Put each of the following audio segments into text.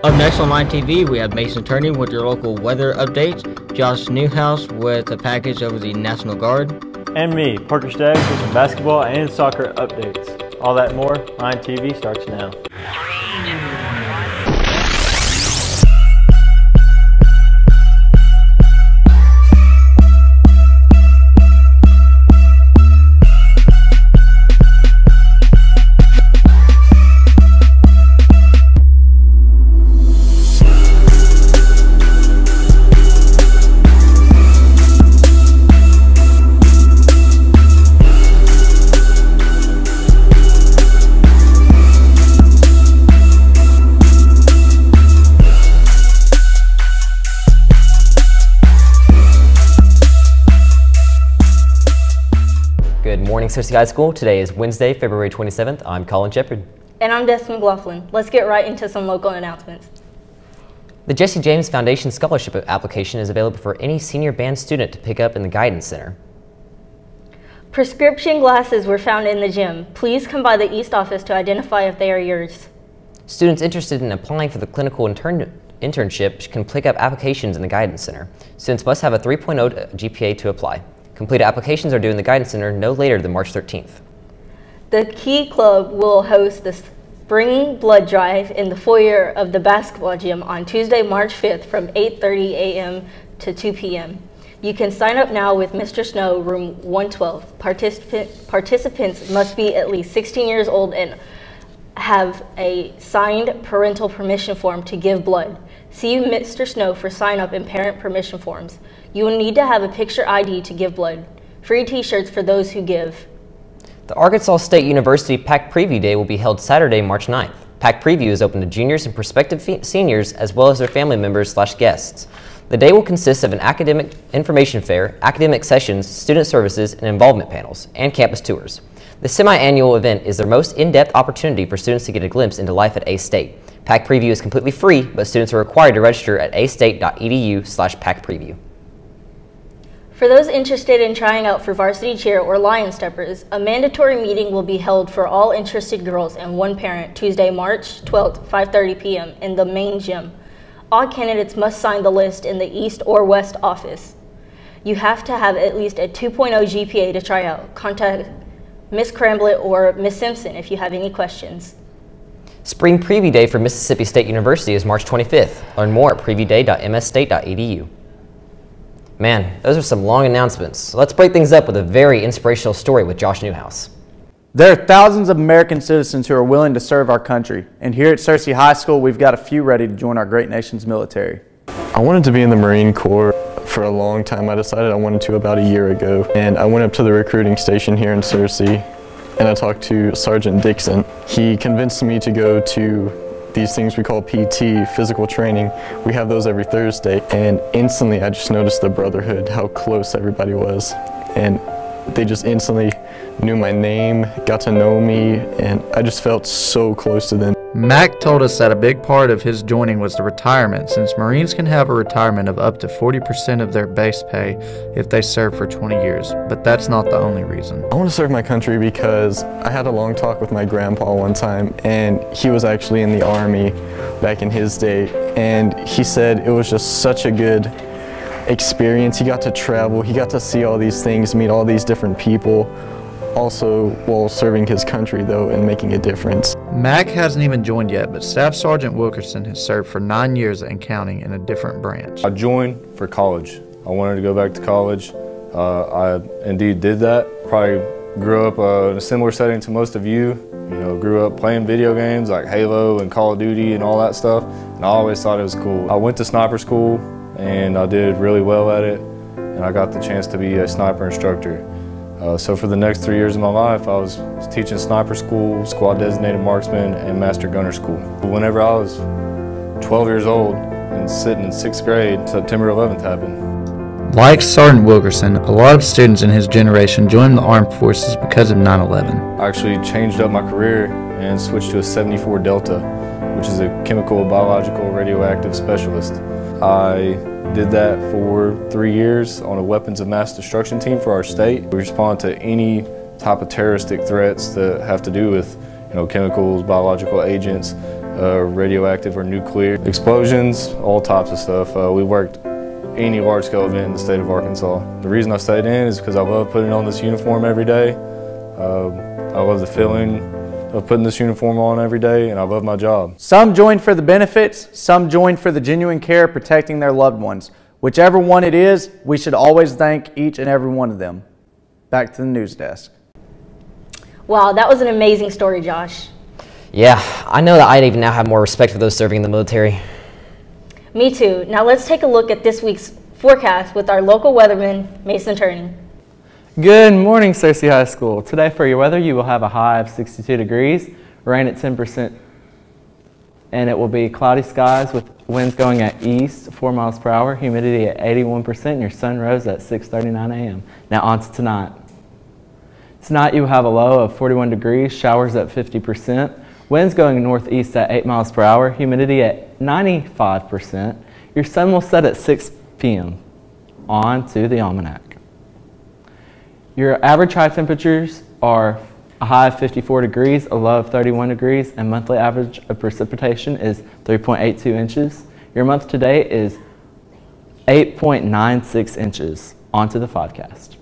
Up next on Line TV, we have Mason Turney with your local weather updates, Josh Newhouse with a package over the National Guard, and me, Parker Staggs, with some basketball and soccer updates. All that and more, Line TV starts now. Good morning, Searcy High School. Today is Wednesday, February 27th. I'm Colin Shepard. And I'm Des McLaughlin. Let's get right into some local announcements. The Jesse James Foundation Scholarship application is available for any senior band student to pick up in the Guidance Center. Prescription glasses were found in the gym. Please come by the East office to identify if they are yours. Students interested in applying for the clinical internship can pick up applications in the Guidance Center. Students must have a 3.0 GPA to apply. Completed applications are due in the Guidance Center no later than March 13th. The Key Club will host the Spring Blood Drive in the foyer of the basketball gym on Tuesday, March 5th from 8:30 a.m. to 2 p.m. You can sign up now with Mr. Snow, room 112. Participants must be at least 16 years old and have a signed parental permission form to give blood. See Mr. Snow for sign up and parent permission forms. You will need to have a picture ID to give blood. Free t-shirts for those who give. The Arkansas State University PAC Preview Day will be held Saturday, March 9th. PAC Preview is open to juniors and prospective seniors as well as their family members/guests. The day will consist of an academic information fair, academic sessions, student services, and involvement panels, and campus tours. The semi-annual event is their most in-depth opportunity for students to get a glimpse into life at A-State. PAC Preview is completely free, but students are required to register at astate.edu/PACpreview. For those interested in trying out for varsity cheer or Lion Steppers, a mandatory meeting will be held for all interested girls and one parent Tuesday, March 12th, 5:30 p.m. in the main gym. All candidates must sign the list in the East or West office. You have to have at least a 2.0 GPA to try out. Contact Ms. Cramblett or Ms. Simpson if you have any questions. Spring Preview Day for Mississippi State University is March 25th. Learn more at previewday.msstate.edu. Man, those are some long announcements. So let's break things up with a very inspirational story with Josh Newhouse. There are thousands of American citizens who are willing to serve our country, and here at Searcy High School, we've got a few ready to join our great nation's military. I wanted to be in the Marine Corps for a long time. I decided I wanted to about a year ago, and I went up to the recruiting station here in Searcy, and I talked to Sergeant Dixon. He convinced me to go to these things we call PT, physical training. We have those every Thursday, and instantly I just noticed the brotherhood, how close everybody was, and they just instantly knew my name, got to know me, and I just felt so close to them. Mac told us that a big part of his joining was the retirement, since Marines can have a retirement of up to 40% of their base pay if they serve for 20 years, but that's not the only reason. I want to serve my country because I had a long talk with my grandpa one time, and he was actually in the Army back in his day, and he said it was just such a good experience. He got to travel, he got to see all these things, meet all these different people, also while serving his country though and making a difference. Mac hasn't even joined yet, but Staff Sergeant Wilkerson has served for 9 years and counting in a different branch. I joined for college. I wanted to go back to college. I indeed did that. Probably grew up in a similar setting to most of you. You know, grew up playing video games like Halo and Call of Duty and all that stuff, and I always thought it was cool. I went to sniper school and I did really well at it, and I got the chance to be a sniper instructor. So for the next 3 years of my life, I was teaching sniper school, squad designated marksman, and master gunner school. Whenever I was 12 years old and sitting in 6th grade, September 11th happened. Like Sergeant Wilkerson, a lot of students in his generation joined the armed forces because of 9/11. I actually changed up my career and switched to a 74 Delta, which is a chemical, biological, radioactive specialist. I did that for 3 years on a weapons of mass destruction team for our state. We respond to any type of terroristic threats that have to do with, chemicals, biological agents, radioactive or nuclear explosions, all types of stuff. We worked any large-scale event in the state of Arkansas. The reason I stayed in is because I love putting on this uniform every day. I love the feeling of putting this uniform on every day, and I love my job. Some join for the benefits, some join for the genuine care protecting their loved ones. Whichever one it is, we should always thank each and every one of them. Back to the news desk. Wow, that was an amazing story, Josh. Yeah, I know that I'd even now have more respect for those serving in the military. Me too. Now let's take a look at this week's forecast with our local weatherman, Mason Turney. Good morning, Searcy High School. Today for your weather, you will have a high of 62 degrees, rain at 10%, and it will be cloudy skies with winds going at east 4 miles per hour, humidity at 81%, and your sun rose at 6:39 a.m. Now on to tonight. Tonight you will have a low of 41 degrees, showers at 50%, winds going northeast at 8 miles per hour, humidity at 95%. Your sun will set at 6 p.m. On to the almanac. Your average high temperatures are a high of 54 degrees, a low of 31 degrees, and monthly average of precipitation is 3.82 inches. Your month to date is 8.96 inches. On to the podcast.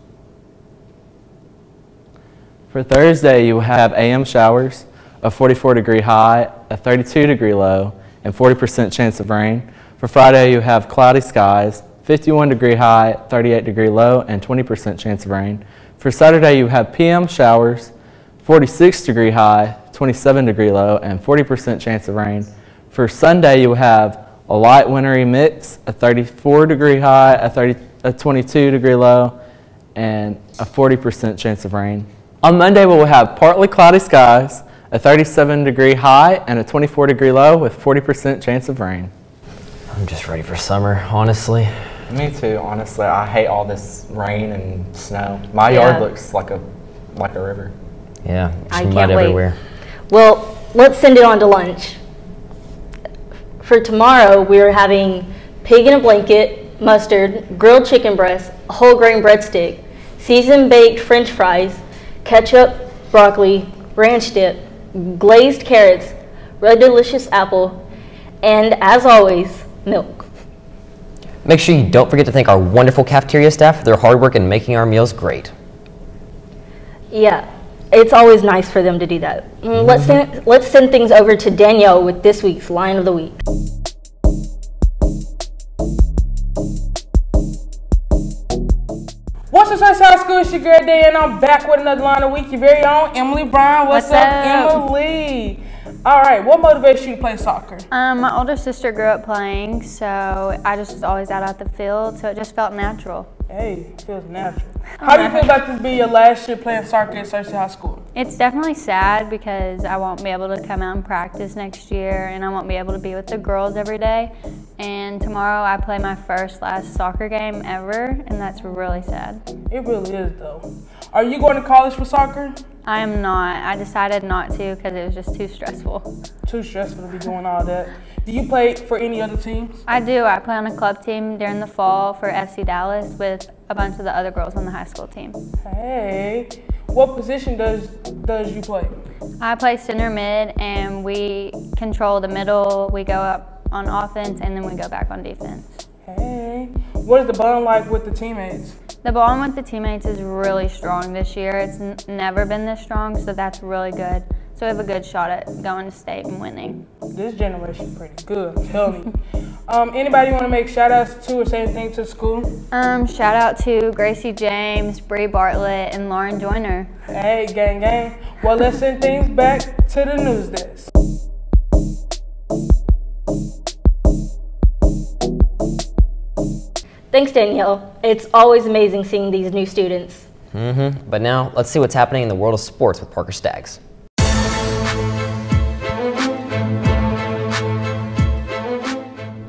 For Thursday, you will have AM showers, a 44-degree high, a 32-degree low, and 40% chance of rain. For Friday, you have cloudy skies, 51-degree high, 38-degree low, and 20% chance of rain. For Saturday, you have PM showers, 46-degree high, 27-degree low, and 40% chance of rain. For Sunday, you will have a light wintry mix, a 34-degree high, a 22-degree low, and a 40% chance of rain. On Monday, we will have partly cloudy skies, a 37-degree high, and a 24-degree low with 40% chance of rain. I'm just ready for summer, honestly. Me too, honestly. I hate all this rain and snow. My yard looks like a river. Yeah, I just can't mud wait. everywhere. Well, let's send it on to lunch. For tomorrow, we're having pig in a blanket, mustard, grilled chicken breast, whole grain breadstick, seasoned baked French fries, ketchup, broccoli, ranch dip, glazed carrots, red delicious apple, and as always, milk. Make sure you don't forget to thank our wonderful cafeteria staff for their hard work in making our meals great. Yeah, it's always nice for them to do that. Let's send things over to Danielle with this week's Line of the Week. What's up, Searcy High School? It's your girl Day, and I'm back with another Line of the Week. Your very own Emily Brown. What's up, Emily? All right, what motivates you to play soccer? My older sister grew up playing, so I just was always out at the field, so it just felt natural. Hey, it feels natural. How do you feel about this being your last year playing soccer at Searcy High School? It's definitely sad because I won't be able to come out and practice next year, and I won't be able to be with the girls every day. And tomorrow I play my last soccer game ever, and that's really sad. It really is, though. Are you going to college for soccer? I am not. I decided not to because it was just too stressful. Too stressful to be doing all that. Do you play for any other teams? I do. I play on a club team during the fall for FC Dallas with a bunch of the other girls on the high school team. Hey, what position does you play? I play center mid, and we control the middle. We go up on offense, and then we go back on defense. Hey, what is the bond like with the teammates? The bond with the teammates is really strong this year. It's never been this strong, so that's really good. So we have a good shot at going to state and winning. This generation is pretty good, I'm telling you. Anybody want to make shout-outs to or say anything to the school? Shout out to Gracie James, Bree Bartlett, and Lauren Joyner. Hey, gang, gang. Well, let's send things back to the news desk. Thanks, Danielle. It's always amazing seeing these new students. But now, let's see what's happening in the world of sports with Parker Staggs.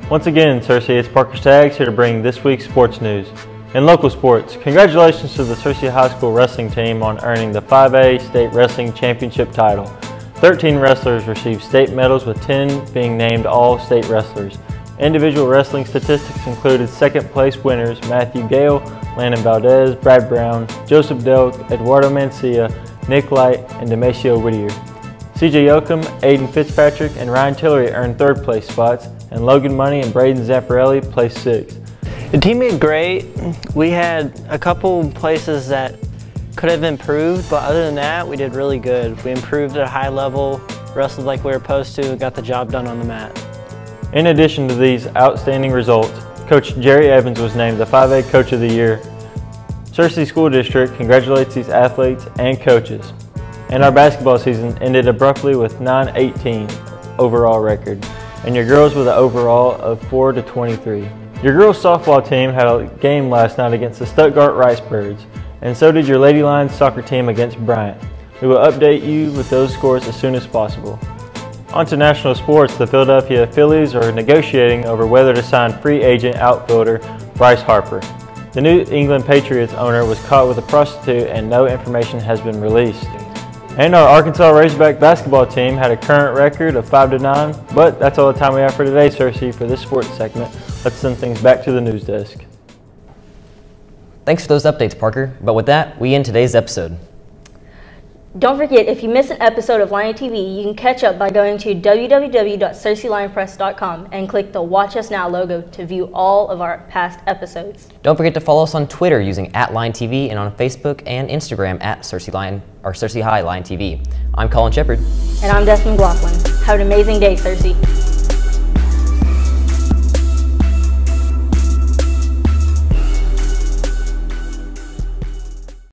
Once again, Searcy, it's Parker Staggs here to bring this week's sports news. In local sports, congratulations to the Searcy High School wrestling team on earning the 5A State Wrestling Championship title. 13 wrestlers received state medals, with 10 being named All-State Wrestlers. Individual wrestling statistics included second place winners Matthew Gale, Landon Valdez, Brad Brown, Joseph Delk, Eduardo Mancia, Nick Light, and Demetrio Whittier. CJ Yoakum, Aiden Fitzpatrick, and Ryan Tillery earned third place spots, and Logan Money and Braden Zamparelli placed sixth. The team did great. We had a couple places that could have improved, but other than that, we did really good. We improved at a high level, wrestled like we were supposed to, and got the job done on the mat. In addition to these outstanding results, Coach Jerry Evans was named the 5A Coach of the Year. Searcy School District congratulates these athletes and coaches. And our basketball season ended abruptly with 9-18 overall record, and your girls with an overall of 4-23. Your girls softball team had a game last night against the Stuttgart Ricebirds, and so did your Lady Lions soccer team against Bryant. We will update you with those scores as soon as possible. On to national sports, the Philadelphia Phillies are negotiating over whether to sign free agent outfielder Bryce Harper. The New England Patriots owner was caught with a prostitute and no information has been released. And our Arkansas Razorback basketball team had a current record of 5-9, but that's all the time we have for today, Searcy. For this sports segment, let's send things back to the news desk. Thanks for those updates, Parker. But with that, we end today's episode. Don't forget, if you missed an episode of Lion TV, you can catch up by going to www.searcylionpress.com and click the Watch Us Now logo to view all of our past episodes. Don't forget to follow us on Twitter using @LionTV and on Facebook and Instagram @SearcyLion or Searcy High Lion TV. I'm Colin Shepard. And I'm Desmond McLaughlin. Have an amazing day, Searcy.